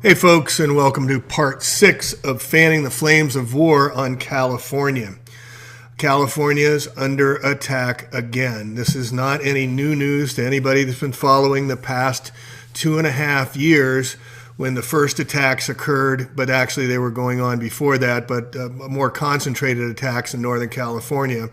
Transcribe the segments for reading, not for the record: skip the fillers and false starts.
Hey folks, and welcome to part 6 of Fanning the Flames of War on California. California is under attack again. This is not any new news to anybody that's been following the past 2.5 years when the first attacks occurred, but actually they were going on before that, but more concentrated attacks in Northern California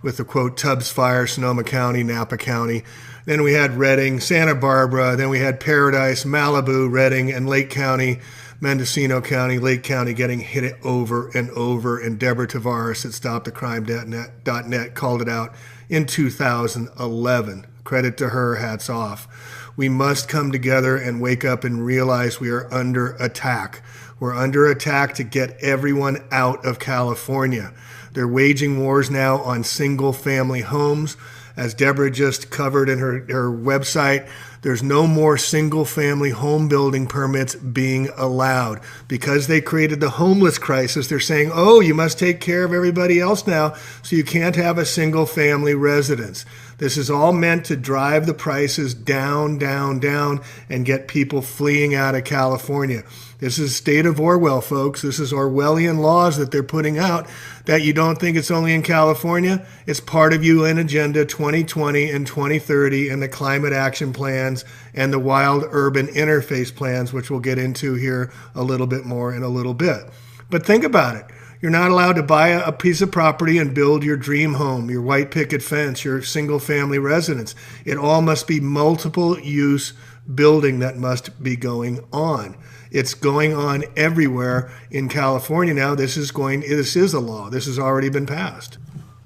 with the, quote, Tubbs Fire, Sonoma County, Napa County. Then we had Redding, Santa Barbara. Then we had Paradise, Malibu, Redding, and Lake County, Mendocino County, Lake County getting hit over and over. And Deborah Tavares at StopTheCrime.net called it out in 2011. Credit to her, hats off. We must come together and wake up and realize we are under attack. We're under attack to get everyone out of California. They're waging wars now on single-family homes. As Deborah just covered in her website, there's no more single-family home building permits being allowed. Because they created the homeless crisis, they're saying, oh, you must take care of everybody else now, so you can't have a single-family residence. This is all meant to drive the prices down, down, down, and get people fleeing out of California. This is state of Orwell, folks. This is Orwellian laws that they're putting out that you don't think it's only in California. It's part of UN Agenda 2020 and 2030 and the climate action plans and the wild urban interface plans, which we'll get into here a little bit more in a little bit. But think about it. You're not allowed to buy a piece of property and build your dream home, your white picket fence, your single-family residence. It all must be multiple-use building that must be going on. It's going on everywhere in California now. This is a law. This has already been passed.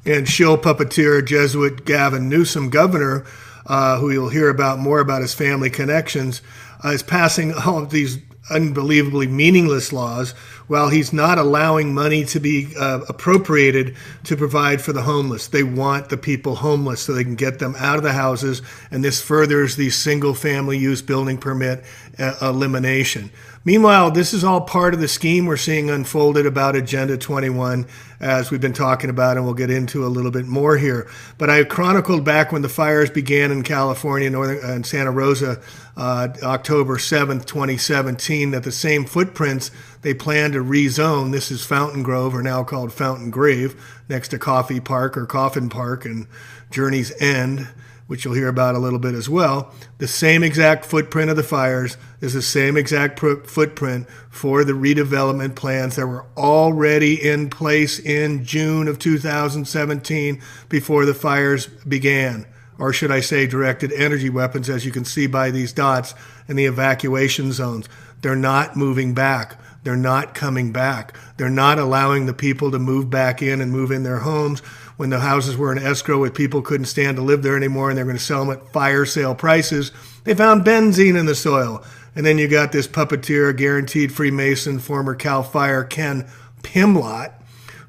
And shill puppeteer Jesuit Gavin Newsom, governor, who you'll hear about more about his family connections, is passing all of these unbelievably meaningless laws while he's not allowing money to be appropriated to provide for the homeless. They want the people homeless so they can get them out of the houses, and this furthers the single-family use building permit elimination. Meanwhile, this is all part of the scheme we're seeing unfolded about Agenda 21, as we've been talking about, and we'll get into a little bit more here. But I chronicled back when the fires began in California, and Santa Rosa, October 7th, 2017, that the same footprints they plan to rezone. This is Fountain Grove, or now called Fountain Grave, next to Coffee Park or Coffin Park and Journey's End, which you'll hear about a little bit as well. The same exact footprint of the fires is the same exact footprint for the redevelopment plans that were already in place in June of 2017 before the fires began. Or should I say directed energy weapons, as you can see by these dots in the evacuation zones. They're not moving back. They're not coming back. They're not allowing the people to move back in and move in their homes when the houses were in escrow and people couldn't stand to live there anymore and they're going to sell them at fire sale prices. They found benzene in the soil. And then you got this puppeteer, guaranteed Freemason, former Cal Fire Ken Pimlott,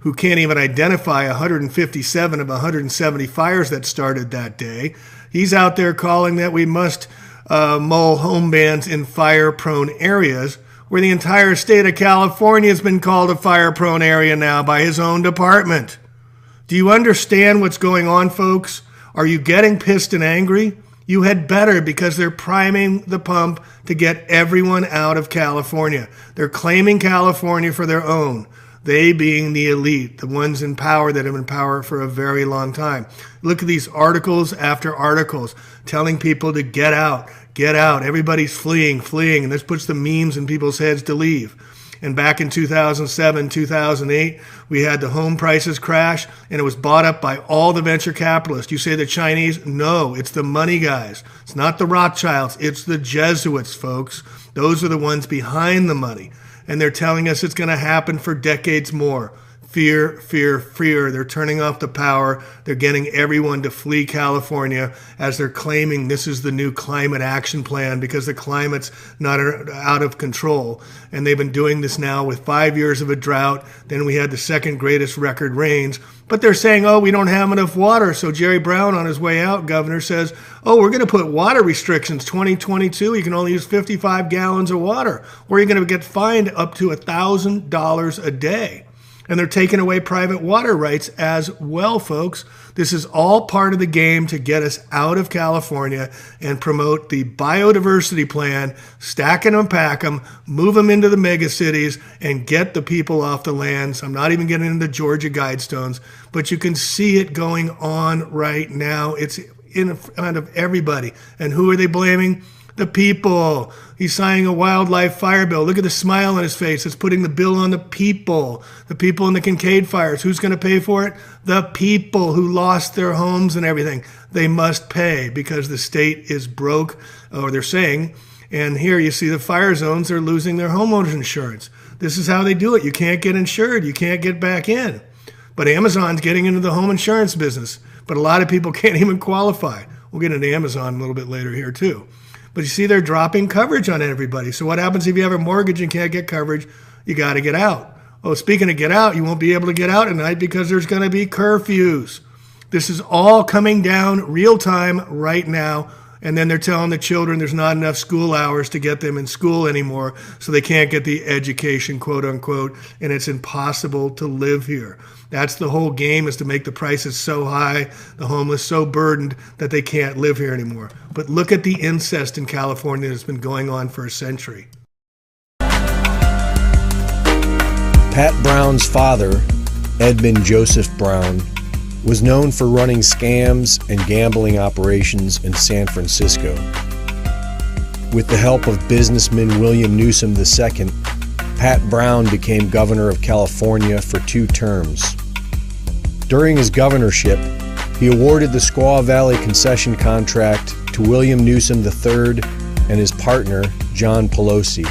who can't even identify 157 of 170 fires that started that day. He's out there calling that we must mull home bans in fire-prone areas, where the entire state of California has been called a fire-prone area now by his own department. Do you understand what's going on, folks? Are you getting pissed and angry? You had better, because they're priming the pump to get everyone out of California. They're claiming California for their own. They being the elite, the ones in power that have been in power for a very long time. Look at these articles after articles telling people to get out, get out. Everybody's fleeing, and this puts the memes in people's heads to leave. And back in 2007, 2008, we had the home prices crash, and it was bought up by all the venture capitalists. You say the Chinese? No, it's the money guys. It's not the Rothschilds. It's the Jesuits, folks. Those are the ones behind the money. And they're telling us it's going to happen for decades more. Fear, fear, fear. They're turning off the power. They're getting everyone to flee California as they're claiming this is the new climate action plan because the climate's not out of control. And they've been doing this now with 5 years of a drought. Then we had the second greatest record rains. But they're saying, oh, we don't have enough water. So Jerry Brown, on his way out, governor, says, oh, we're going to put water restrictions. 2022, you can only use 55 gallons of water. Or you're going to get fined up to $1,000 a day. And they're taking away private water rights as well, folks. This is all part of the game to get us out of California and promote the biodiversity plan, stack them and pack them, move them into the megacities, and get the people off the lands. I'm not even getting into the Georgia Guidestones, but you can see it going on right now. It's in front of everybody. And who are they blaming? The people. He's signing a wildlife fire bill. Look at the smile on his face. It's putting the bill on the people in the Kincaid fires. Who's going to pay for it? The people who lost their homes and everything. They must pay because the state is broke, or they're saying. And here you see the fire zones, they're losing their homeowners insurance. This is how they do it. You can't get insured. You can't get back in. But Amazon's getting into the home insurance business. But a lot of people can't even qualify. We'll get into Amazon a little bit later here too. But you see, they're dropping coverage on everybody. So what happens if you have a mortgage and can't get coverage? You got to get out. Oh, speaking of get out, you won't be able to get out at night because there's going to be curfews. This is all coming down real time right now. And then they're telling the children there's not enough school hours to get them in school anymore, so they can't get the education, quote unquote, and it's impossible to live here. That's the whole game, is to make the prices so high, the homeless so burdened that they can't live here anymore. But look at the incest in California that's been going on for a century. Pat Brown's father, Edmund Joseph Brown, was known for running scams and gambling operations in San Francisco. With the help of businessman William Newsom II, Pat Brown became governor of California for 2 terms. During his governorship, he awarded the Squaw Valley concession contract to William Newsom III and his partner, John Pelosi.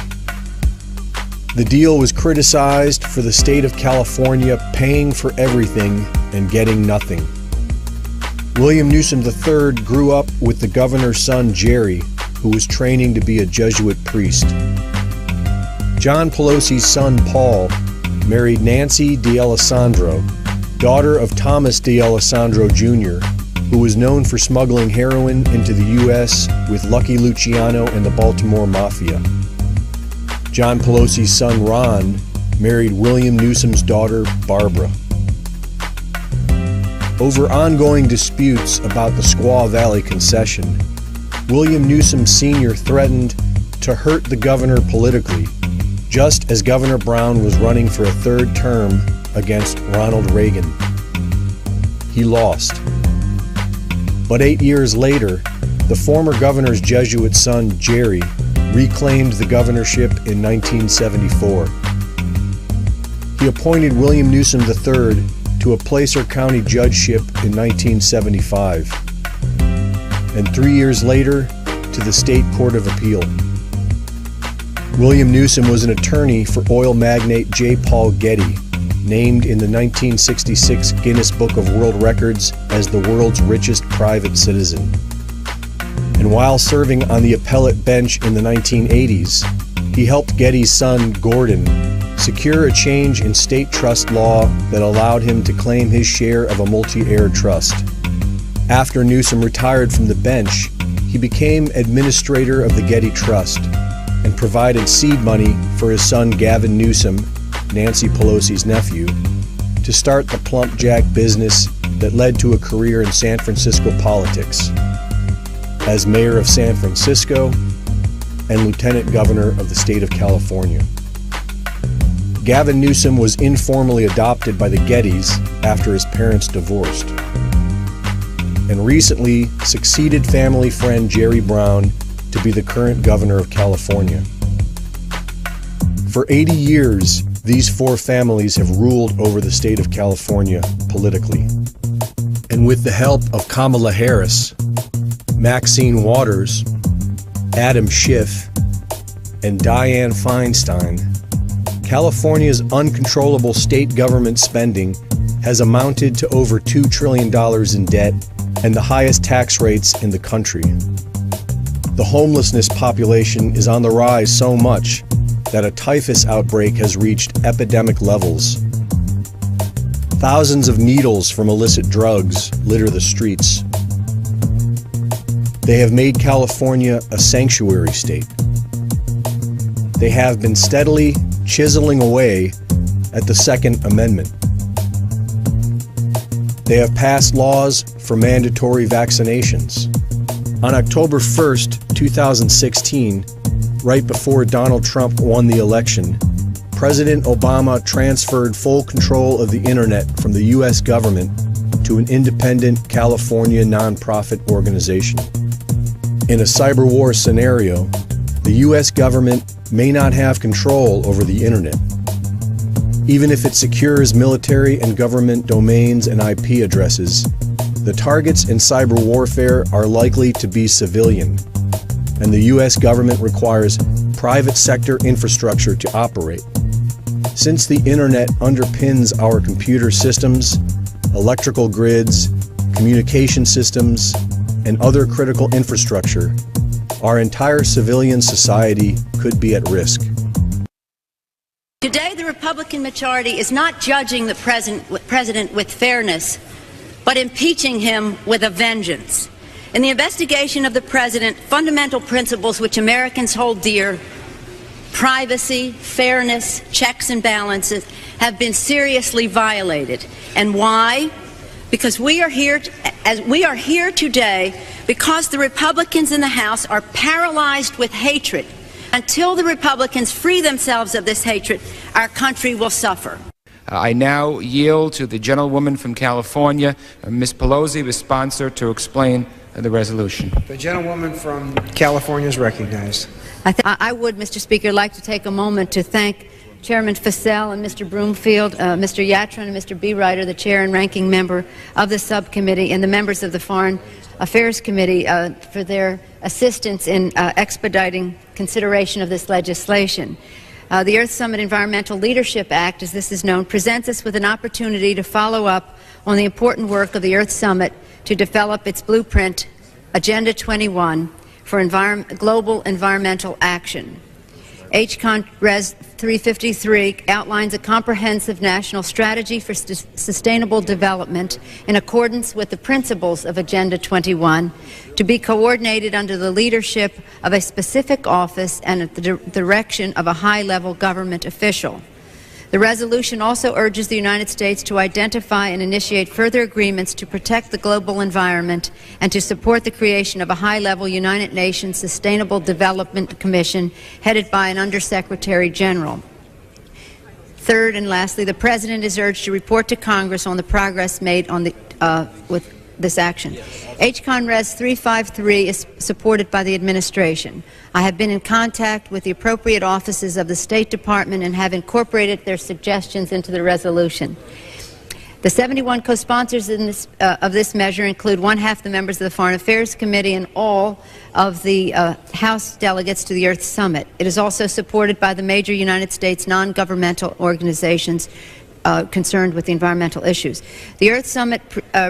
The deal was criticized for the state of California paying for everything and getting nothing. William Newsom III grew up with the governor's son, Jerry, who was training to be a Jesuit priest. John Pelosi's son, Paul, married Nancy D'Alessandro, daughter of Thomas D'Alessandro Jr., who was known for smuggling heroin into the U.S. with Lucky Luciano and the Baltimore Mafia. John Pelosi's son, Ron, married William Newsom's daughter, Barbara. Over ongoing disputes about the Squaw Valley concession, William Newsom Sr. threatened to hurt the governor politically, just as Governor Brown was running for a 3rd term against Ronald Reagan. He lost. But 8 years later, the former governor's Jesuit son, Jerry, reclaimed the governorship in 1974. He appointed William Newsom III to a Placer County judgeship in 1975, and 3 years later to the State Court of Appeal. William Newsom was an attorney for oil magnate J. Paul Getty, named in the 1966 Guinness Book of World Records as the world's richest private citizen. And while serving on the appellate bench in the 1980s, he helped Getty's son, Gordon, secure a change in state trust law that allowed him to claim his share of a multi-heir trust. After Newsom retired from the bench, he became administrator of the Getty Trust and provided seed money for his son Gavin Newsom, Nancy Pelosi's nephew, to start the plump jack business that led to a career in San Francisco politics as mayor of San Francisco and lieutenant governor of the state of California. Gavin Newsom was informally adopted by the Gettys after his parents divorced, and recently succeeded family friend Jerry Brown to be the current governor of California. For 80 years, these 4 families have ruled over the state of California politically. And with the help of Kamala Harris, Maxine Waters, Adam Schiff, and Dianne Feinstein, California's uncontrollable state government spending has amounted to over $2 trillion in debt and the highest tax rates in the country. The homelessness population is on the rise so much that a typhus outbreak has reached epidemic levels. Thousands of needles from illicit drugs litter the streets. They have made California a sanctuary state. They have been steadily chiseling away at the Second Amendment. They have passed laws for mandatory vaccinations. On October 1st, 2016, right before Donald Trump won the election, President Obama transferred full control of the internet from the U.S. government to an independent California nonprofit organization. In a cyber war scenario, the U.S. government may not have control over the internet. Even if it secures military and government domains and IP addresses, the targets in cyber warfare are likely to be civilian, and the U.S. government requires private sector infrastructure to operate. Since the internet underpins our computer systems, electrical grids, communication systems, and other critical infrastructure, our entire civilian society could be at risk. Today, the Republican majority is not judging the president with fairness, but impeaching him with a vengeance. In the investigation of the president, fundamental principles which Americans hold dear, privacy, fairness, checks and balances, have been seriously violated. And why? Because we are here today because the Republicans in the House are paralyzed with hatred. Until the Republicans free themselves of this hatred, our country will suffer. I now yield to the gentlewoman from California, Ms. Pelosi, the sponsor, to explain the resolution. The gentlewoman from California is recognized. I would, Mr. Speaker, like to take a moment to thank Chairman Fassell and Mr. Broomfield, Mr. Yatron and Mr. Bereiter, the chair and ranking member of the subcommittee, and the members of the Foreign Affairs Committee for their assistance in expediting consideration of this legislation. The Earth Summit Environmental Leadership Act, as this is known, presents us with an opportunity to follow up on the important work of the Earth Summit to develop its blueprint, Agenda 21, for global environmental action. HCON Res 353 outlines a comprehensive national strategy for sustainable development in accordance with the principles of Agenda 21 to be coordinated under the leadership of a specific office and at the direction of a high-level government official. The resolution also urges the United States to identify and initiate further agreements to protect the global environment and to support the creation of a high-level United Nations Sustainable Development Commission headed by an Undersecretary General. Third and lastly, the President is urged to report to Congress on the progress made on with this action. HCON Res 353 is supported by the administration. I have been in contact with the appropriate offices of the State Department and have incorporated their suggestions into the resolution. The 71 co-sponsors of this measure include one-half the members of the Foreign Affairs Committee and all of the House delegates to the Earth Summit. It is also supported by the major United States non-governmental organizations concerned with the environmental issues. The Earth Summit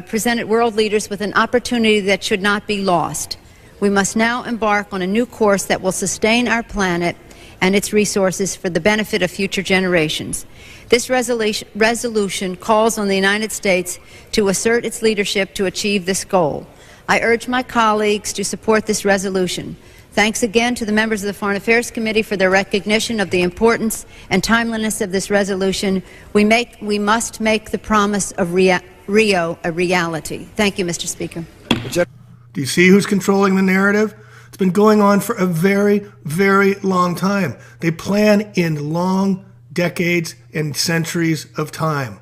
presented world leaders with an opportunity that should not be lost. We must now embark on a new course that will sustain our planet and its resources for the benefit of future generations. This resolution calls on the United States to assert its leadership to achieve this goal. I urge my colleagues to support this resolution. Thanks again to the members of the Foreign Affairs Committee for their recognition of the importance and timeliness of this resolution. We must make the promise of Rio a reality. Thank you, Mr. Speaker. Do you see who's controlling the narrative? It's been going on for a very, very long time. They plan in long decades and centuries of time.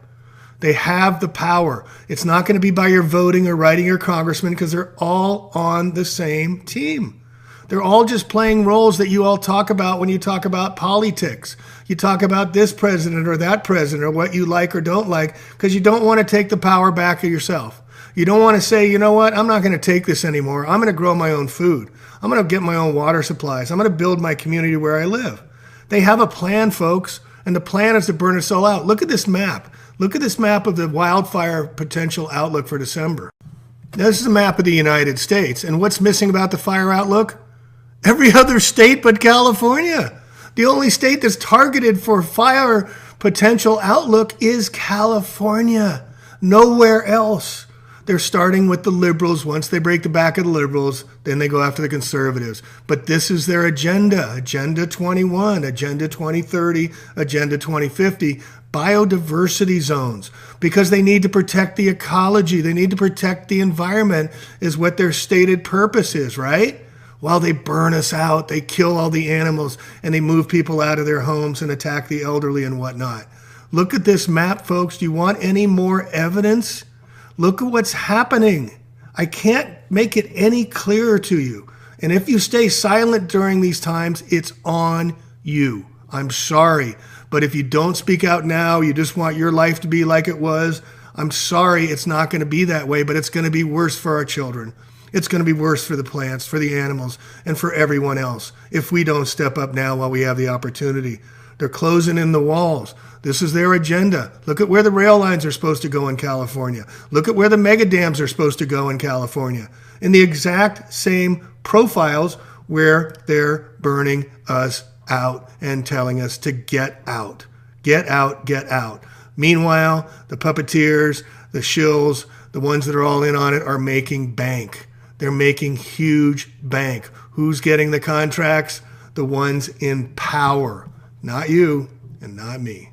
They have the power. It's not going to be by your voting or writing your congressman because they're all on the same team. They're all just playing roles that you all talk about when you talk about politics. You talk about this president or that president or what you like or don't like because you don't want to take the power back of yourself. You don't want to say, you know what, I'm not going to take this anymore. I'm going to grow my own food. I'm going to get my own water supplies. I'm going to build my community where I live. They have a plan, folks, and the plan is to burn us all out. Look at this map. Look at this map of the wildfire potential outlook for December. Now, this is a map of the United States, and what's missing about the fire outlook? Every other state but California. The only state that's targeted for fire potential outlook is California. Nowhere else. They're starting with the liberals. Once they break the back of the liberals, then they go after the conservatives. But this is their agenda. Agenda 21, Agenda 2030, Agenda 2050, biodiversity zones, because they need to protect the ecology. They need to protect the environment is what their stated purpose is, right? While they burn us out, they kill all the animals, and they move people out of their homes and attack the elderly and whatnot. Look at this map, folks. Do you want any more evidence? Look at what's happening. I can't make it any clearer to you. And if you stay silent during these times, it's on you. I'm sorry. But if you don't speak out now, you just want your life to be like it was, I'm sorry, it's not going to be that way, but it's going to be worse for our children. It's going to be worse for the plants, for the animals, and for everyone else if we don't step up now while we have the opportunity. They're closing in the walls. This is their agenda. Look at where the rail lines are supposed to go in California. Look at where the mega dams are supposed to go in California. In the exact same profiles where they're burning us out and telling us to get out. Get out, get out. Meanwhile, the puppeteers, the shills, the ones that are all in on it are making bank. They're making huge bank. Who's getting the contracts? The ones in power. Not you and not me.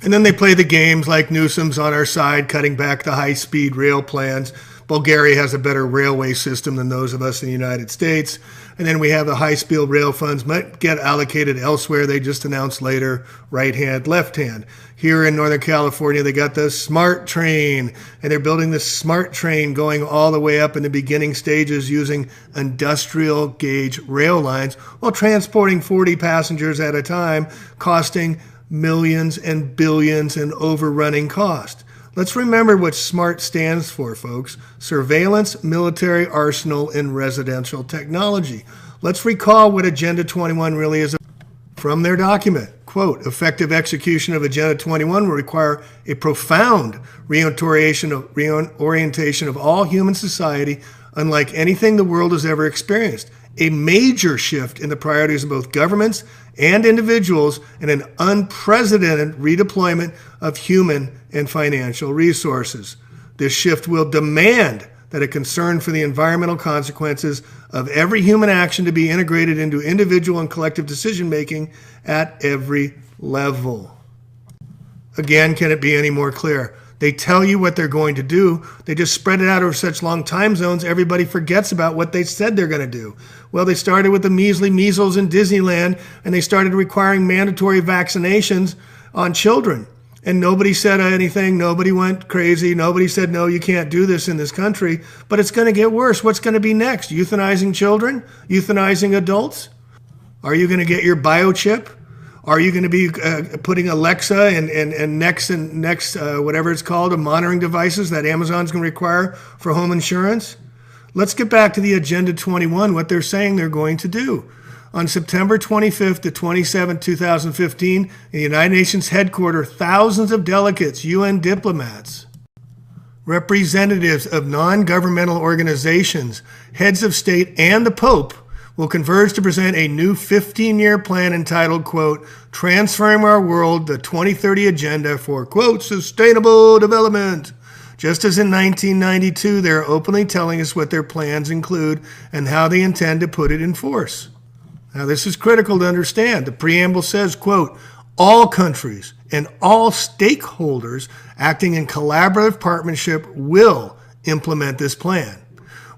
And then they play the games like Newsom's on our side, cutting back the high-speed rail plans. Bulgaria has a better railway system than those of us in the United States. And then we have the high-speed rail funds might get allocated elsewhere. They just announced later, right hand, left hand. Here in Northern California, they got the SMART train, and they're building the SMART train going all the way up in the beginning stages using industrial gauge rail lines while transporting 40 passengers at a time, costing millions and billions and overrunning cost. Let's remember what SMART stands for, folks. Surveillance, military arsenal, and residential technology. Let's recall what Agenda 21 really is from their document. Quote, effective execution of Agenda 21 will require a profound reorientation of all human society unlike anything the world has ever experienced. A major shift in the priorities of both governments and individuals, and an unprecedented redeployment of human and financial resources. This shift will demand that a concern for the environmental consequences of every human action to be integrated into individual and collective decision-making at every level. Again, can it be any more clear? They tell you what they're going to do. They just spread it out over such long time zones, everybody forgets about what they said they're going to do. Well, they started with the measly measles in Disneyland, and they started requiring mandatory vaccinations on children. And nobody said anything. Nobody went crazy. Nobody said, no, you can't do this in this country. But it's going to get worse. What's going to be next? Euthanizing children? Euthanizing adults? Are you going to get your biochip? Are you going to be putting Alexa and Next, whatever it's called, monitoring devices that Amazon's going to require for home insurance? Let's get back to the Agenda 21, what they're saying they're going to do. On September 25th to 27th, 2015, in the United Nations headquarters, thousands of delegates, UN diplomats, representatives of non-governmental organizations, heads of state, and the Pope will converge to present a new 15-year plan entitled, quote, Transform Our World, the 2030 Agenda for, quote, Sustainable Development. Just as in 1992, they're openly telling us what their plans include and how they intend to put it in force. Now, this is critical to understand. The preamble says, quote, all countries and all stakeholders acting in collaborative partnership will implement this plan.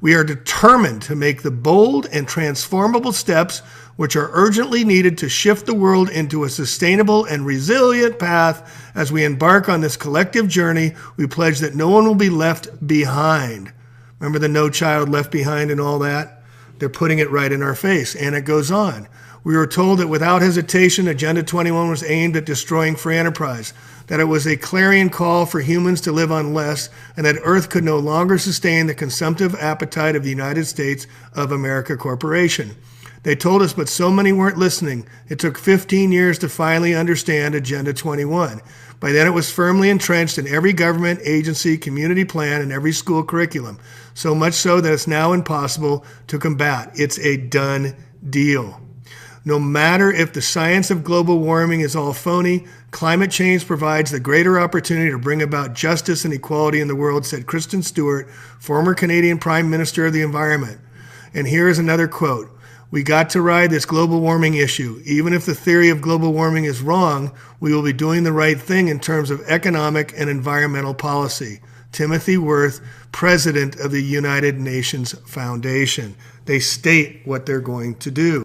We are determined to make the bold and transformable steps which are urgently needed to shift the world into a sustainable and resilient path. As we embark on this collective journey, we pledge that no one will be left behind. Remember the No Child Left Behind and all that? They're putting it right in our face, and it goes on. We were told that without hesitation, Agenda 21 was aimed at destroying free enterprise, that it was a clarion call for humans to live on less, and that Earth could no longer sustain the consumptive appetite of the United States of America Corporation. They told us, but so many weren't listening. It took 15 years to finally understand Agenda 21. By then, it was firmly entrenched in every government, agency, community plan, and every school curriculum, so much so that it's now impossible to combat. It's a done deal. No matter if the science of global warming is all phony, climate change provides the greater opportunity to bring about justice and equality in the world, said Kristen Stewart, former Canadian Prime Minister of the Environment. And here is another quote. We got to ride this global warming issue. Even if the theory of global warming is wrong, we will be doing the right thing in terms of economic and environmental policy. Timothy Worth, president of the United Nations Foundation. They state what they're going to do.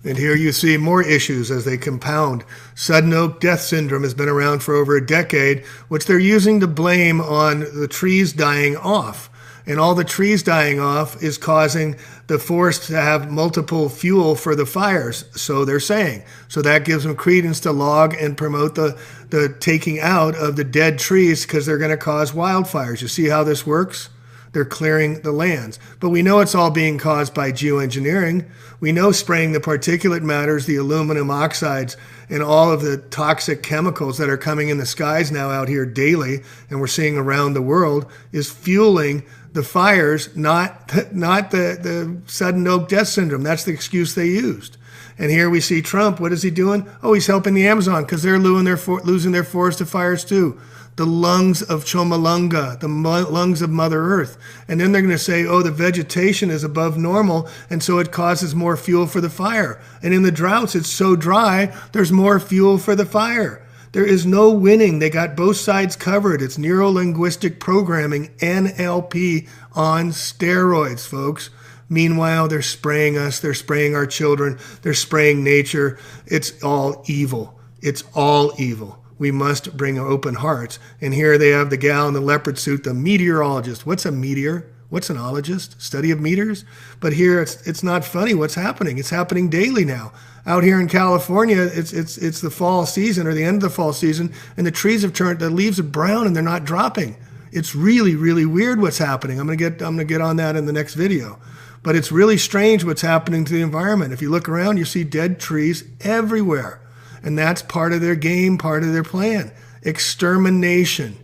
And here you see more issues as they compound. Sudden oak death syndrome has been around for over a decade, which they're using to blame on the trees dying off. And all the trees dying off is causing the forest to have multiple fuel for the fires, so they're saying. So that gives them credence to log and promote the taking out of the dead trees because they're going to cause wildfires. You see how this works? They're clearing the lands. But we know it's all being caused by geoengineering. We know spraying the particulate matters, the aluminum oxides, and all of the toxic chemicals that are coming in the skies now out here daily, and we're seeing around the world, is fueling the fires, not the sudden oak death syndrome. That's the excuse they used. And here we see Trump. What is he doing? Oh, he's helping the Amazon because they're losing their forest to fires too. The lungs of Chomolungma, the lungs of Mother Earth. And then they're going to say, oh, the vegetation is above normal, and so it causes more fuel for the fire. And in the droughts, it's so dry, there's more fuel for the fire. There is no winning. They got both sides covered. It's neuro-linguistic programming, NLP, on steroids, folks. Meanwhile, they're spraying us. They're spraying our children. They're spraying nature. It's all evil. It's all evil. We must bring open hearts. And here they have the gal in the leopard suit, the meteorologist. What's a meteor? What's an ologist? Study of meters? But here it's not funny what's happening. It's happening daily now. Out here in California, it's the fall season or the end of the fall season, and the trees have turned, the leaves are brown and they're not dropping. It's really, really weird what's happening. I'm gonna get on that in the next video. But it's really strange what's happening to the environment. If you look around, you see dead trees everywhere. And that's part of their game, part of their plan. Extermination.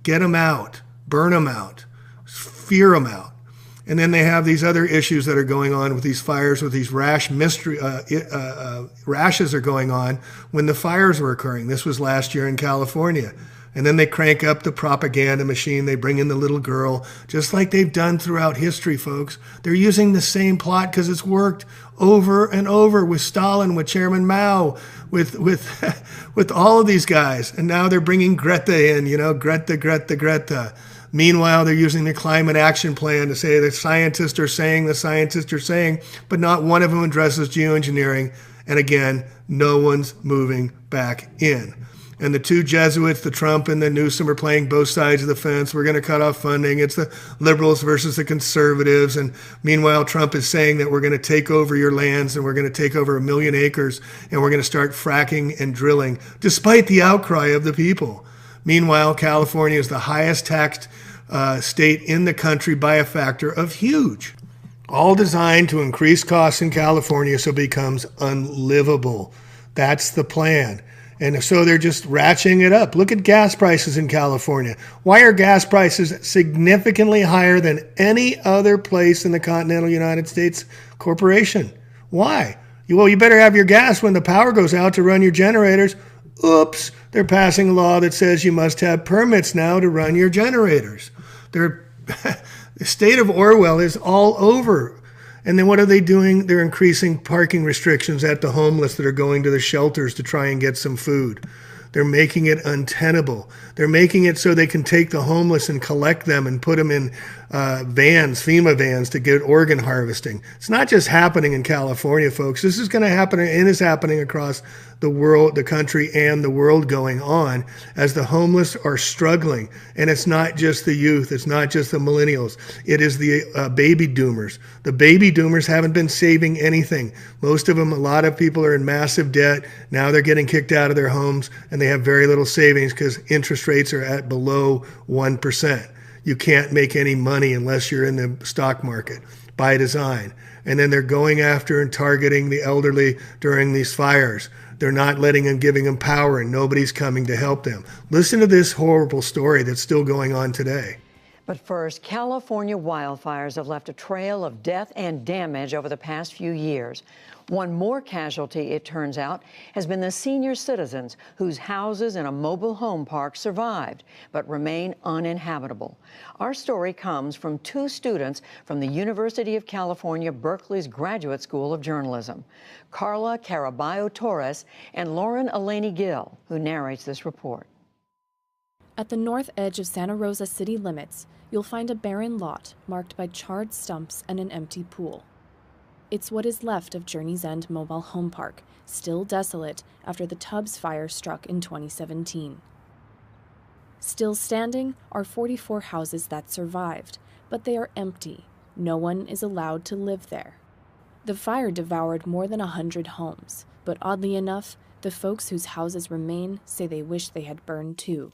Get them out. Burn them out. Fear them out. And then they have these other issues that are going on with these fires, with these rashes are going on when the fires were occurring. This was last year in California. And then they crank up the propaganda machine. They bring in the little girl, just like they've done throughout history, folks. They're using the same plot because it's worked over and over with Stalin, with Chairman Mao, with all of these guys. And now they're bringing Greta in, Greta. Meanwhile, they're using the climate action plan to say the scientists are saying, but not one of them addresses geoengineering. And again, no one's moving back in. And the two Jesuits, the Trump and the Newsom, are playing both sides of the fence. We're going to cut off funding. It's the liberals versus the conservatives. And meanwhile, Trump is saying that we're going to take over your lands and we're going to take over 1 million acres and we're going to start fracking and drilling, despite the outcry of the people. Meanwhile, California is the highest taxed state in the country by a factor of huge. All designed to increase costs in California so it becomes unlivable. That's the plan. And so they're just ratcheting it up. Look at gas prices in California. Why are gas prices significantly higher than any other place in the continental United States corporation? Why? Well, you better have your gas when the power goes out to run your generators. Oops, they're passing a law that says you must have permits now to run your generators. The state of Orwell is all over. And then what are they doing? They're increasing parking restrictions at the homeless that are going to the shelters to try and get some food. They're making it untenable. They're making it so they can take the homeless and collect them and put them in vans, FEMA vans, to get organ harvesting. It's not just happening in California, folks. This is going to happen and is happening across the world, the country, and the world going on as the homeless are struggling. And it's not just the youth. It's not just the millennials. It is the baby doomers. The baby doomers haven't been saving anything. Most of them, a lot of people are in massive debt. Now they're getting kicked out of their homes and they have very little savings because interest rates are at below 1%. You can't make any money unless you're in the stock market by design. And then they're going after and targeting the elderly during these fires. They're not giving them power, and nobody's coming to help them. Listen to this horrible story that's still going on today. But first, California wildfires have left a trail of death and damage over the past few years. One more casualty, it turns out, has been the senior citizens whose houses in a mobile home park survived but remain uninhabitable. Our story comes from two students from the University of California, Berkeley's Graduate School of Journalism, Carla Caraballo-Torres and Lauren Elaney Gill, who narrates this report. At the north edge of Santa Rosa city limits, you'll find a barren lot marked by charred stumps and an empty pool. It's what is left of Journey's End Mobile Home Park, still desolate after the Tubbs fire struck in 2017. Still standing are 44 houses that survived, but they are empty. No one is allowed to live there. The fire devoured more than 100 homes, but oddly enough, the folks whose houses remain say they wish they had burned too.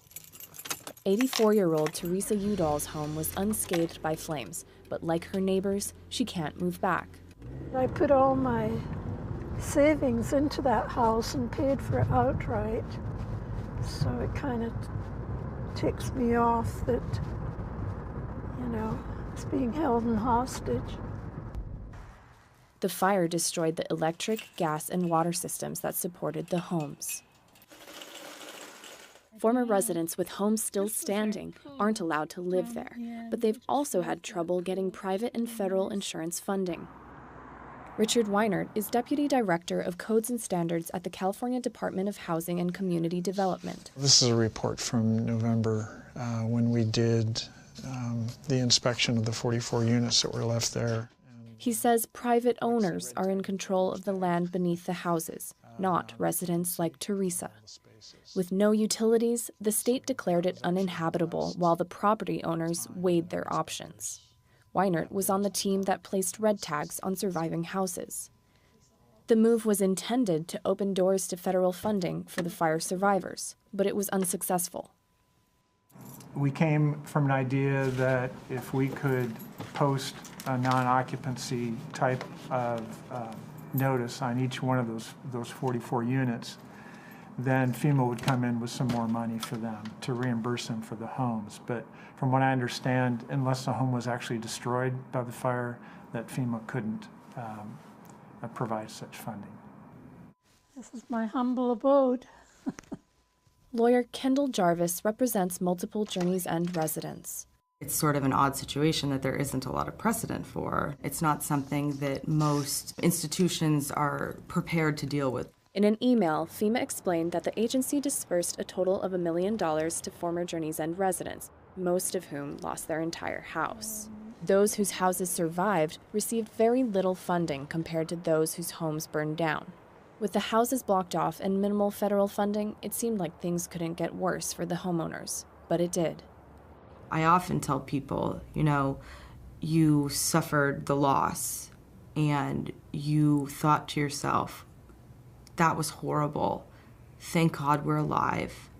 84-year-old Teresa Udall's home was unscathed by flames, but like her neighbors, she can't move back. I put all my savings into that house and paid for it outright, so it kind of ticks me off that, it's being held in hostage. The fire destroyed the electric, gas, and water systems that supported the homes. Former residents with homes still standing aren't allowed to live there, but they've also had trouble getting private and federal insurance funding. Richard Weinert is Deputy Director of Codes and Standards at the California Department of Housing and Community Development. This is a report from November when we did the inspection of the 44 units that were left there. He says private owners are in control of the land beneath the houses, not residents like Teresa. With no utilities, the state declared it uninhabitable while the property owners weighed their options. Weinert was on the team that placed red tags on surviving houses. The move was intended to open doors to federal funding for the fire survivors, but it was unsuccessful. We came from an idea that if we could post a non-occupancy type of notice on each one of those 44 units, then FEMA would come in with some more money for them to reimburse them for the homes. But from what I understand, unless the home was actually destroyed by the fire, that FEMA couldn't provide such funding. This is my humble abode. Lawyer Kendall Jarvis represents multiple Journey's End residents. It's sort of an odd situation that there isn't a lot of precedent for. It's not something that most institutions are prepared to deal with. In an email, FEMA explained that the agency dispersed a total of $1 million to former Journey's End residents, most of whom lost their entire house. Those whose houses survived received very little funding compared to those whose homes burned down. With the houses blocked off and minimal federal funding, it seemed like things couldn't get worse for the homeowners, but it did. I often tell people, you suffered the loss and you thought to yourself, that was horrible. Thank God we're alive.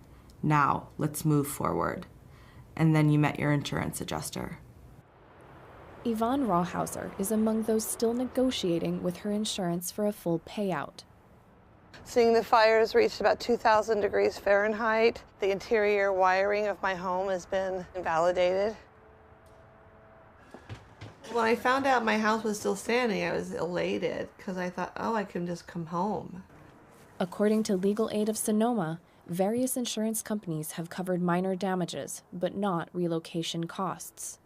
Now, let's move forward. And then you met your insurance adjuster. Yvonne Rawhauser is among those still negotiating with her insurance for a full payout. Seeing the fires reached about 2,000 degrees Fahrenheit, the interior wiring of my home has been invalidated. When I found out my house was still standing, I was elated because I thought, I can just come home. According to Legal Aid of Sonoma, various insurance companies have covered minor damages, but not relocation costs.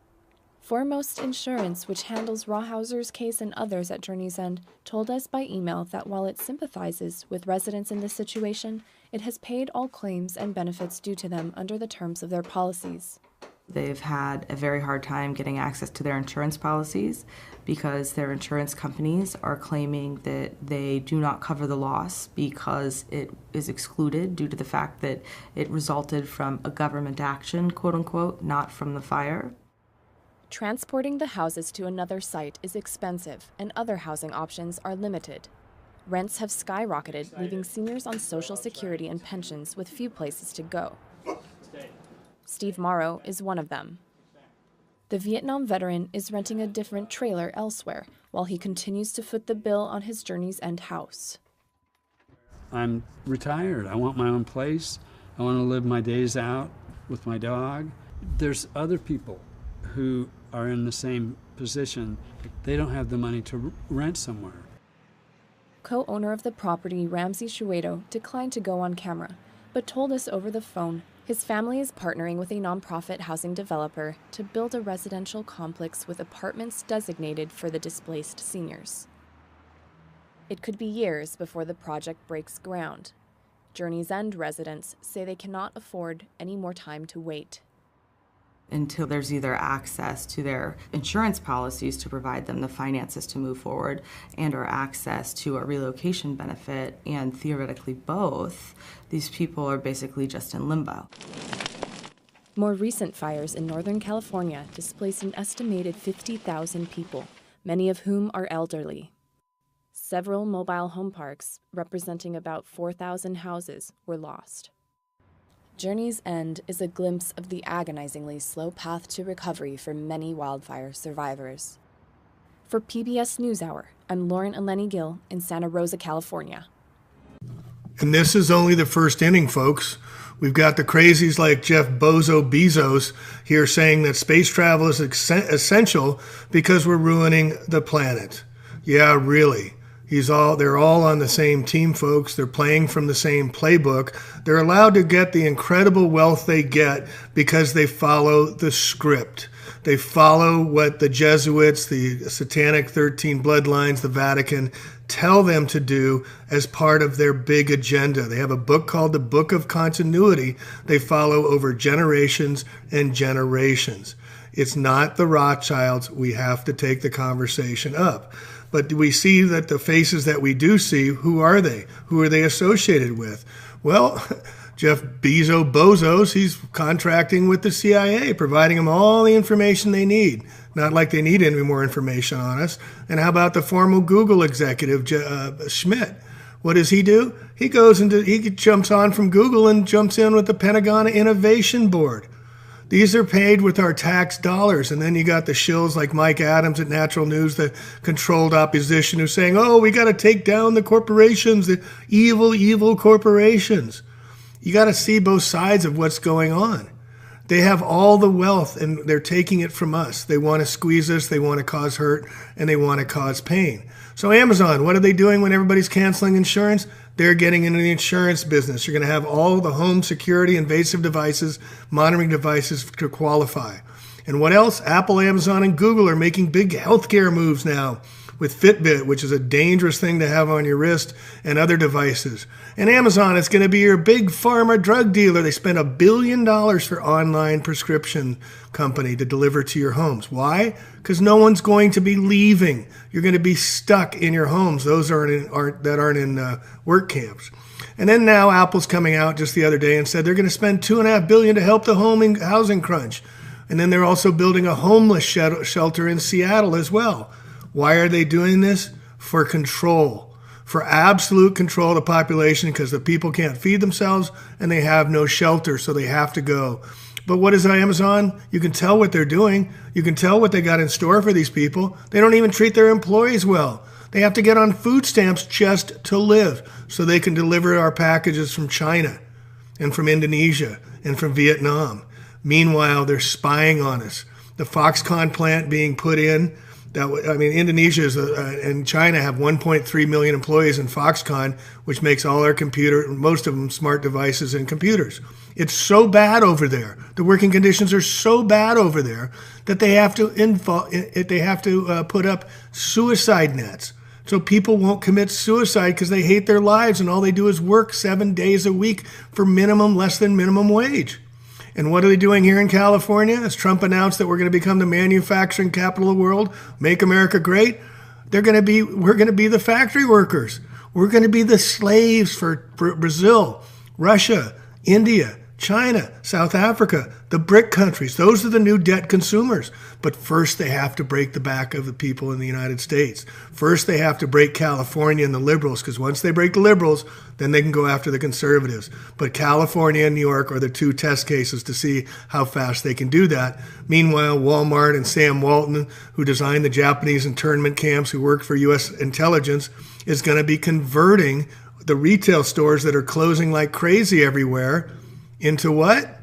Foremost Insurance, which handles Rawhauser's case and others at Journey's End, told us by email that while it sympathizes with residents in this situation, it has paid all claims and benefits due to them under the terms of their policies. They've had a very hard time getting access to their insurance policies because their insurance companies are claiming that they do not cover the loss because it is excluded due to the fact that it resulted from a government action, quote unquote, not from the fire. Transporting the houses to another site is expensive, and other housing options are limited. Rents have skyrocketed, leaving seniors on Social Security and pensions with few places to go. Steve Morrow is one of them. The Vietnam veteran is renting a different trailer elsewhere while he continues to foot the bill on his Journey's End house. I'm retired. I want my own place. I want to live my days out with my dog. There's other people who are in the same position. They don't have the money to rent somewhere. Co-owner of the property, Ramsey Shuedo, declined to go on camera, but told us over the phone his family is partnering with a nonprofit housing developer to build a residential complex with apartments designated for the displaced seniors. It could be years before the project breaks ground. Journey's End residents say they cannot afford any more time to wait. Until there's either access to their insurance policies to provide them the finances to move forward and or access to a relocation benefit, and theoretically both, these people are basically just in limbo. More recent fires in Northern California displaced an estimated 50,000 people, many of whom are elderly. Several mobile home parks, representing about 4,000 houses, were lost. Journey's End is a glimpse of the agonizingly slow path to recovery for many wildfire survivors. For PBS NewsHour, I'm Lauren Eleni Gill in Santa Rosa, California. And this is only the first inning, folks. We've got the crazies like Jeff Bezos here saying that space travel is essential because we're ruining the planet. Yeah, really. They're all on the same team, folks. They're playing from the same playbook. They're allowed to get the incredible wealth they get because they follow the script. They follow what the Jesuits, the satanic 13 bloodlines, the Vatican tell them to do as part of their big agenda. They have a book called the Book of Continuity they follow over generations and generations. It's not the Rothschilds. We have to take the conversation up. But we see that the faces that we do see, who are they? Who are they associated with? Well, Jeff Bezos, he's contracting with the CIA, providing them all the information they need. Not like they need any more information on us. And how about the former Google executive, Schmidt? What does he do? He jumps on from Google and jumps in with the Pentagon Innovation Board. These are paid with our tax dollars. And then you got the shills like Mike Adams at Natural News, the controlled opposition, who's saying, oh, we got to take down the corporations, the evil, evil corporations. You got to see both sides of what's going on. They have all the wealth and they're taking it from us. They want to squeeze us, they want to cause hurt, and they want to cause pain. So Amazon, what are they doing when everybody's canceling insurance? They're getting into the insurance business. You're going to have all the home security, invasive devices, monitoring devices to qualify. And what else? Apple, Amazon, and Google are making big healthcare moves now with Fitbit, which is a dangerous thing to have on your wrist, and other devices. And Amazon is going to be your big pharma drug dealer. They spent $1 billion for online prescription company to deliver to your homes. Why? Because no one's going to be leaving. You're going to be stuck in your homes. Those that aren't in work camps. And then now Apple's coming out just the other day and said they're going to spend $2.5 billion to help the housing crunch. And then they're also building a homeless shelter in Seattle as well. Why are they doing this? For control, for absolute control of the population, because the people can't feed themselves and they have no shelter, so they have to go. But what is Amazon? You can tell what they're doing. You can tell what they got in store for these people. They don't even treat their employees well. They have to get on food stamps just to live so they can deliver our packages from China and from Indonesia and from Vietnam. Meanwhile, they're spying on us. The Foxconn plant being put in, Indonesia and China have 1.3 million employees in Foxconn, which makes all our most of them smart devices and computers. It's so bad over there. The working conditions are so bad over there that they have to put up suicide nets. So people won't commit suicide because they hate their lives and all they do is work 7 days a week for less than minimum wage. And what are they doing here in California? As Trump announced that we're going to become the manufacturing capital of the world, make America great, we're going to be the factory workers. We're going to be the slaves for Brazil, Russia, India, China, South Africa, the BRIC countries. Those are the new debt consumers. But first they have to break the back of the people in the United States. First they have to break California and the liberals, because once they break the liberals, then they can go after the conservatives. But California and New York are the two test cases to see how fast they can do that. Meanwhile, Walmart and Sam Walton, who designed the Japanese internment camps, who worked for U.S. intelligence, is going to be converting the retail stores that are closing like crazy everywhere into what?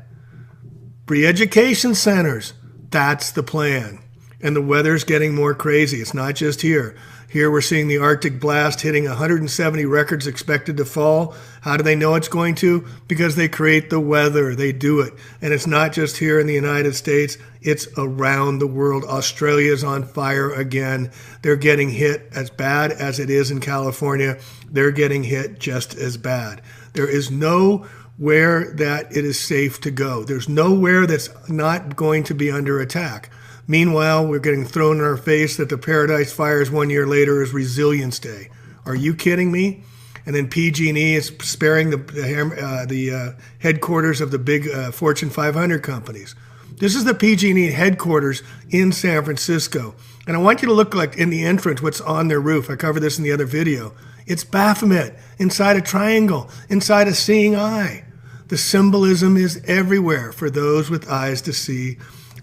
Re-education centers. That's the plan. And the weather's getting more crazy. It's not just here. Here we're seeing the Arctic blast hitting 170 records expected to fall. How do they know it's going to? Because they create the weather. They do it. And it's not just here in the United States. It's around the world. Australia's on fire again. They're getting hit as bad as it is in California. They're getting hit just as bad. There is nowhere that it is safe to go. There's nowhere that's not going to be under attack. Meanwhile, we're getting thrown in our face that the Paradise Fires 1 year later is Resilience Day. Are you kidding me? And then PG&E is sparing the headquarters of the big Fortune 500 companies. This is the PG&E headquarters in San Francisco. And I want you to look like in the entrance what's on their roof. I covered this in the other video. It's Baphomet inside a triangle, inside a seeing eye. The symbolism is everywhere for those with eyes to see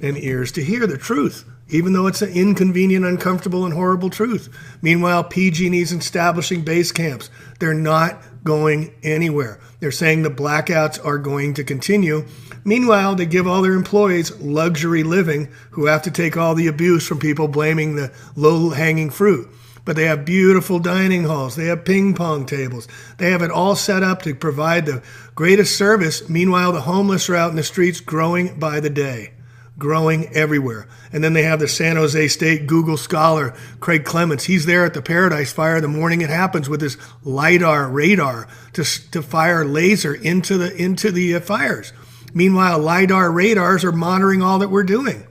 and ears to hear the truth, even though it's an inconvenient, uncomfortable, and horrible truth. Meanwhile, PG&E's establishing base camps. They're not going anywhere. They're saying the blackouts are going to continue. Meanwhile, they give all their employees luxury living who have to take all the abuse from people blaming the low-hanging fruit. But they have beautiful dining halls. They have ping pong tables. They have it all set up to provide the greatest service. Meanwhile, the homeless are out in the streets growing by the day. Growing everywhere. And then they have the San Jose State Google scholar, Craig Clements. He's there at the Paradise Fire the morning it happens with his LiDAR radar to fire laser into the fires. Meanwhile, LiDAR radars are monitoring all that we're doing.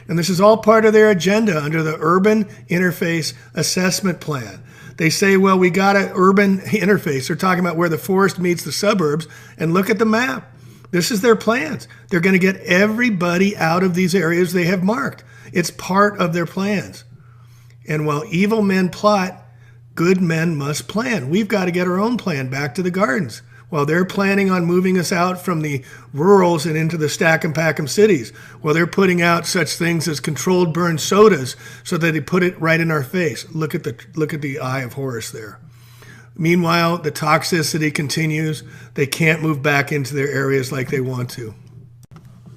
And this is all part of their agenda under the Urban Interface Assessment Plan. They say, well, we got an urban interface. They're talking about where the forest meets the suburbs. And look at the map. This is their plans. They're going to get everybody out of these areas they have marked. It's part of their plans. And while evil men plot, good men must plan. We've got to get our own plan back to the gardens. While they're planning on moving us out from the rurals and into the stack and pack 'em cities, while they're putting out such things as controlled burn sodas so that they put it right in our face. Look at the eye of Horus there. Meanwhile, the toxicity continues. They can't move back into their areas like they want to.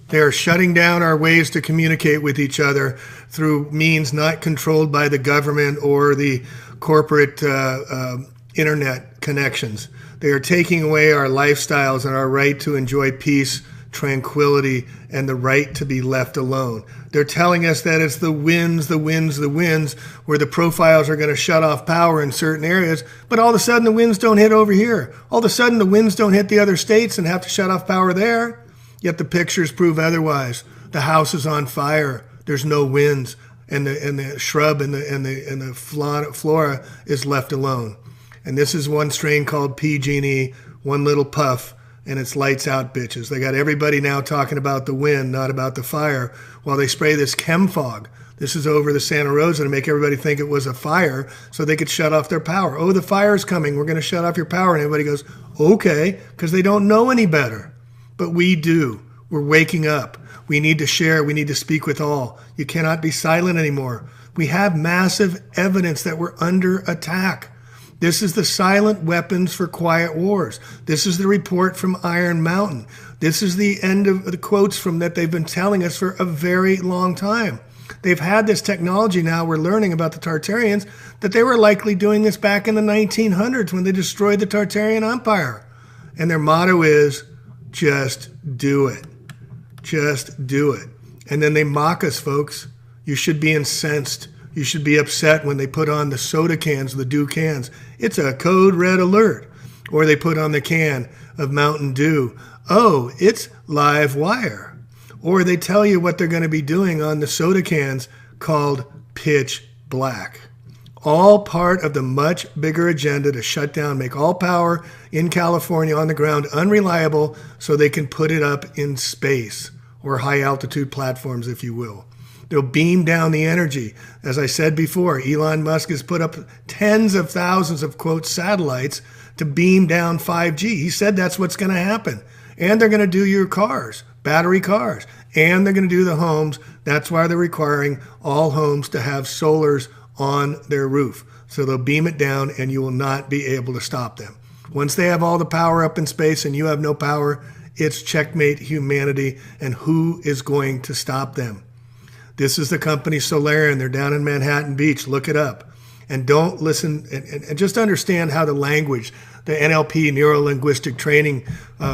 They are shutting down our ways to communicate with each other through means not controlled by the government or the corporate internet connections. They are taking away our lifestyles and our right to enjoy peace, tranquility, and the right to be left alone. They're telling us that it's the winds, where the profiles are going to shut off power in certain areas, but all of a sudden the winds don't hit over here. All of a sudden the winds don't hit the other states and have to shut off power there. Yet the pictures prove otherwise. The house is on fire. There's no winds, and the shrub and the flora is left alone. And this is one strain called PG&E, one little puff, and it's lights out, bitches. They got everybody now talking about the wind, not about the fire, while they spray this chem fog. This is over the Santa Rosa to make everybody think it was a fire so they could shut off their power. Oh, the fire's coming. We're going to shut off your power. And everybody goes, okay, because they don't know any better. But we do. We're waking up. We need to share. We need to speak with all. You cannot be silent anymore. We have massive evidence that we're under attack. This is the silent weapons for quiet wars. This is the report from Iron Mountain. This is the end of the quotes from that they've been telling us for a very long time. They've had this technology now, we're learning about the Tartarians, that they were likely doing this back in the 1900s when they destroyed the Tartarian Empire. And their motto is, just do it. Just do it. And then they mock us, folks. You should be incensed. You should be upset when they put on the soda cans, the Dew cans. It's a code red alert. Or they put on the can of Mountain Dew. Oh, it's live wire. Or they tell you what they're going to be doing on the soda cans called pitch black. All part of the much bigger agenda to shut down, make all power in California on the ground unreliable so they can put it up in space or high altitude platforms, if you will. They'll beam down the energy. As I said before, Elon Musk has put up tens of thousands of, quote, satellites to beam down 5G. He said that's what's going to happen. And they're going to do your cars, battery cars. And they're going to do the homes. That's why they're requiring all homes to have solars on their roof. So they'll beam it down and you will not be able to stop them. Once they have all the power up in space and you have no power, it's checkmate humanity. And who is going to stop them? This is the company Solarian. They're down in Manhattan Beach. Look it up. And don't listen, and just understand how the language, the NLP, neuro-linguistic training,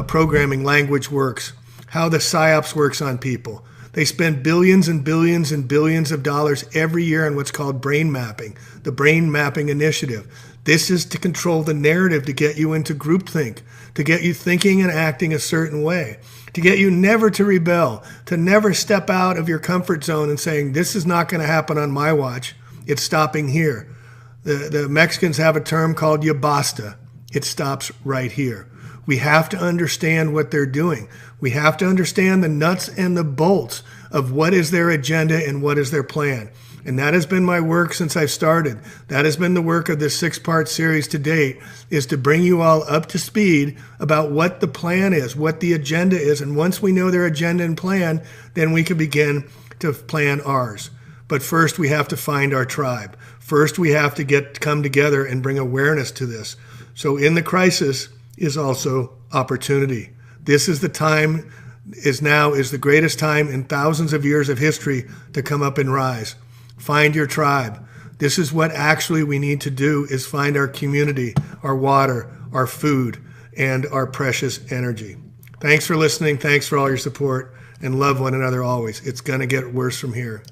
programming language works, how the PSYOPs works on people. They spend billions and billions and billions of dollars every year on what's called brain mapping, the Brain Mapping Initiative. This is to control the narrative, to get you into groupthink, to get you thinking and acting a certain way, to get you never to rebel, to never step out of your comfort zone and saying, this is not going to happen on my watch. It's stopping here. The Mexicans have a term called ya basta. It stops right here. We have to understand what they're doing. We have to understand the nuts and the bolts of what is their agenda and what is their plan. And that has been my work since I've started. That has been the work of this 6-part series to date, is to bring you all up to speed about what the plan is, what the agenda is. And once we know their agenda and plan, then we can begin to plan ours. But first we have to find our tribe. First we have to come together and bring awareness to this. So in the crisis is also opportunity. This is the time, is the greatest time in thousands of years of history to come up and rise. Find your tribe. This is what actually we need to do, is find our community, our water, our food, and our precious energy. Thanks for listening. Thanks for all your support, and love one another always. It's going to get worse from here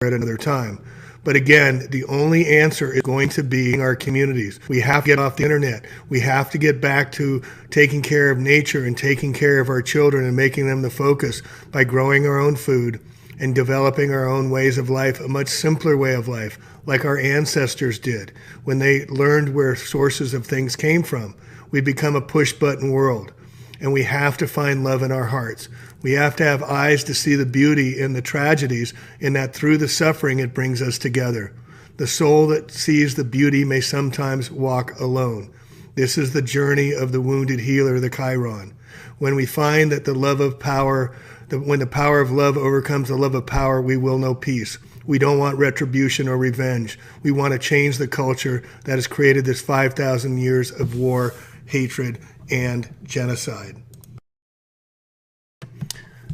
at another time. But again, the only answer is going to be our communities. We have to get off the internet. We have to get back to taking care of nature and taking care of our children and making them the focus by growing our own food and developing our own ways of life, a much simpler way of life, like our ancestors did when they learned where sources of things came from. We become a push-button world, and we have to find love in our hearts. We have to have eyes to see the beauty in the tragedies, and that through the suffering it brings us together. The soul that sees the beauty may sometimes walk alone. This is the journey of the wounded healer, the Chiron. When we find that the love of power, when the power of love overcomes the love of power, we will know peace. We don't want retribution or revenge. We want to change the culture that has created this 5,000 years of war, hatred, and genocide.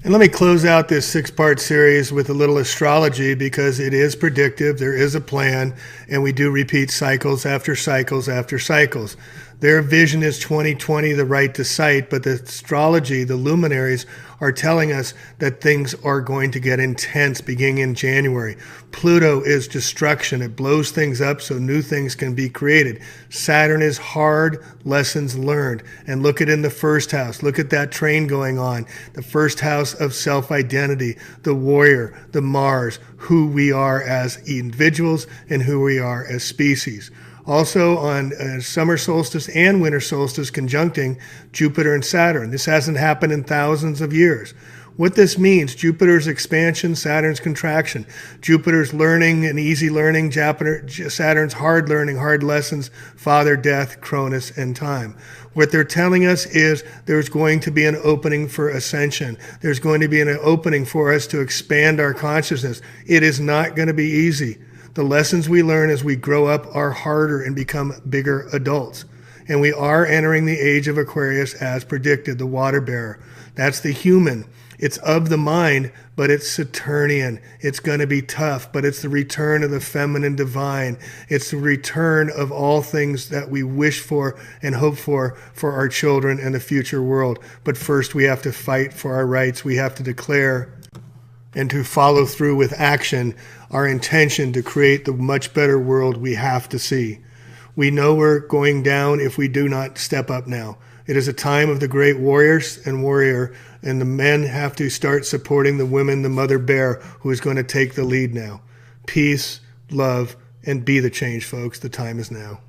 And let me close out this 6-part series with a little astrology, because it is predictive, there is a plan, and we do repeat cycles after cycles after cycles. Their vision is 2020, the right to sight, but the astrology, the luminaries, are telling us that things are going to get intense beginning in January. Pluto is destruction. It blows things up so new things can be created. Saturn is hard, lessons learned. And look at in the first house. Look at that train going on. The first house of self-identity, the warrior, the Mars, who we are as individuals and who we are as species. Also on summer solstice and winter solstice conjuncting Jupiter and Saturn. This hasn't happened in thousands of years. What this means, Jupiter's expansion, Saturn's contraction. Jupiter's learning and easy learning, Saturn's hard learning, hard lessons, father, death, Cronus, and time. What they're telling us is there's going to be an opening for ascension. There's going to be an opening for us to expand our consciousness. It is not going to be easy. The lessons we learn as we grow up are harder and become bigger adults. And we are entering the age of Aquarius as predicted, the water bearer. That's the human. It's of the mind, but it's Saturnian. It's going to be tough, but it's the return of the feminine divine. It's the return of all things that we wish for and hope for our children and the future world. But first we have to fight for our rights. We have to declare and to follow through with action our intention to create the much better world we have to see. We know we're going down if we do not step up now. It is a time of the great warriors and warrior, and the men have to start supporting the women, the mother bear, who is going to take the lead now. Peace, love, and be the change, folks. The time is now.